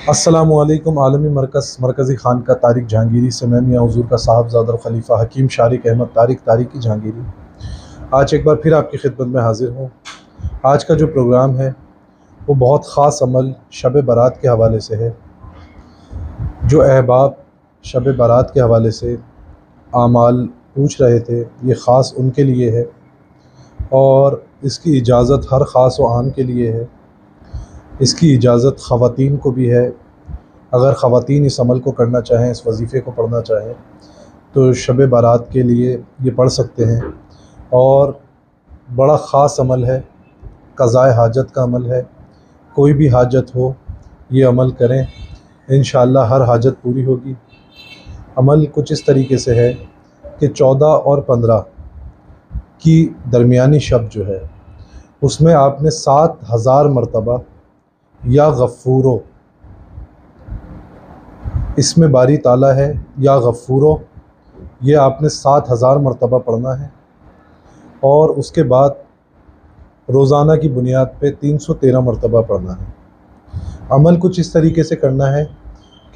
अस्सलामुअलैकुम। आलमी मरकज़ी ख़ानका तारिक जहांगीरी से मैं मियां हुज़ूर का साहबज़ादा ख़लीफ़ा हकीम शारिक अहमद तारिकी जहांगीरी आज एक बार फिर आपकी खिदमत में हाज़िर हूँ। आज का जो प्रोग्राम है वो बहुत ख़ास अमल शब बारात के हवाले से है। जो अहबाब शब बारात के हवाले से आमाल पूछ रहे थे, ये ख़ास उनके लिए है और इसकी इजाज़त हर ख़ास व आम के लिए है। इसकी इजाज़त ख़वातीन को भी है। अगर ख़वातीन इस अमल को करना चाहें, इस वज़ीफ़े को पढ़ना चाहें, तो शब बारात के लिए ये पढ़ सकते हैं। और बड़ा ख़ास अमल है, क़ज़ाए हाजत का अमल है। कोई भी हाजत हो, ये अमल करें, इंशाअल्लाह हर हाजत पूरी होगी। अमल कुछ इस तरीके से है कि 14 और 15 की दरमियानी शब जो है, उसमें आपने 7000 मरतबा या गफ़ूरो, इसमें बारी ताला है, या गफ़ूरो, ये आपने 7000 मरतबा पढ़ना है। और उसके बाद रोज़ाना की बुनियाद पे 313 मरतबा पढ़ना है। अमल कुछ इस तरीके से करना है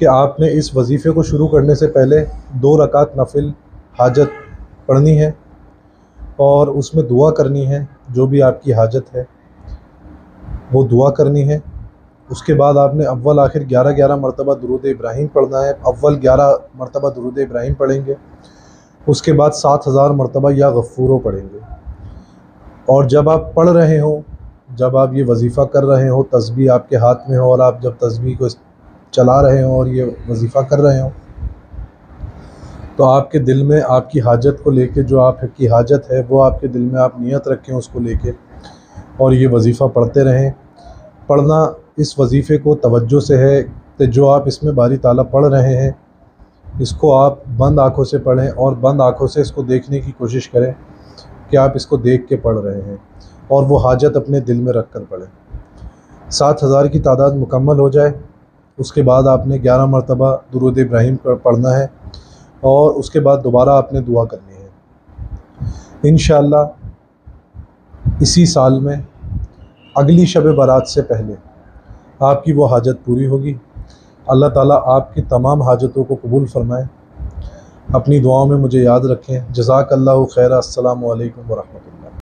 कि आपने इस वज़ीफ़े को शुरू करने से पहले 2 रकात नफिल हाजत पढ़नी है और उसमें दुआ करनी है। जो भी आपकी हाजत है वो दुआ करनी है। उसके बाद आपने अव्वल आखिर 11-11 मरतबा दुरूद इब्राहीम पढ़ना है। अव्वल 11 मरतबा दुरूद इब्राहीम पढ़ेंगे, उसके बाद 7000 मरतबा या गफ़ूरो पढ़ेंगे। और जब आप पढ़ रहे हों, जब आप ये वज़ीफ़ा कर रहे हो, तस्बीह आपके हाथ में हो और आप जब तस्बीह को चला रहे हों और ये वज़ीफ़ा कर रहे हों, तो आपके दिल में आपकी हाजत को लेके, जो आपकी हाजत है वो आपके दिल में आप नियत रखें उसको लेके, और ये वज़ीफ़ा पढ़ते रहें। पढ़ना इस वज़ीफ़े को तवज्जो से है कि जो आप इसमें बारी ताला पढ़ रहे हैं, इसको आप बंद आँखों से पढ़ें और बंद आँखों से इसको देखने की कोशिश करें कि आप इसको देख के पढ़ रहे हैं, और वो हाजत अपने दिल में रख कर पढ़ें। 7000 की तादाद मुकम्मल हो जाए, उसके बाद आपने 11 मरतबा दुरूद इब्राहीम पढ़ना है और उसके बाद दोबारा आपने दुआ करनी है। इंशाअल्लाह इसी साल में अगली शब बारात से पहले आपकी वो हाजत पूरी होगी। अल्लाह ताला आपकी तमाम हाजतों को कबूल फ़रमाए। अपनी दुआओं में मुझे याद रखें। जज़ाकल्लाहु खैरा। अस्सलामु अलैकुम व रहमतुल्लाह।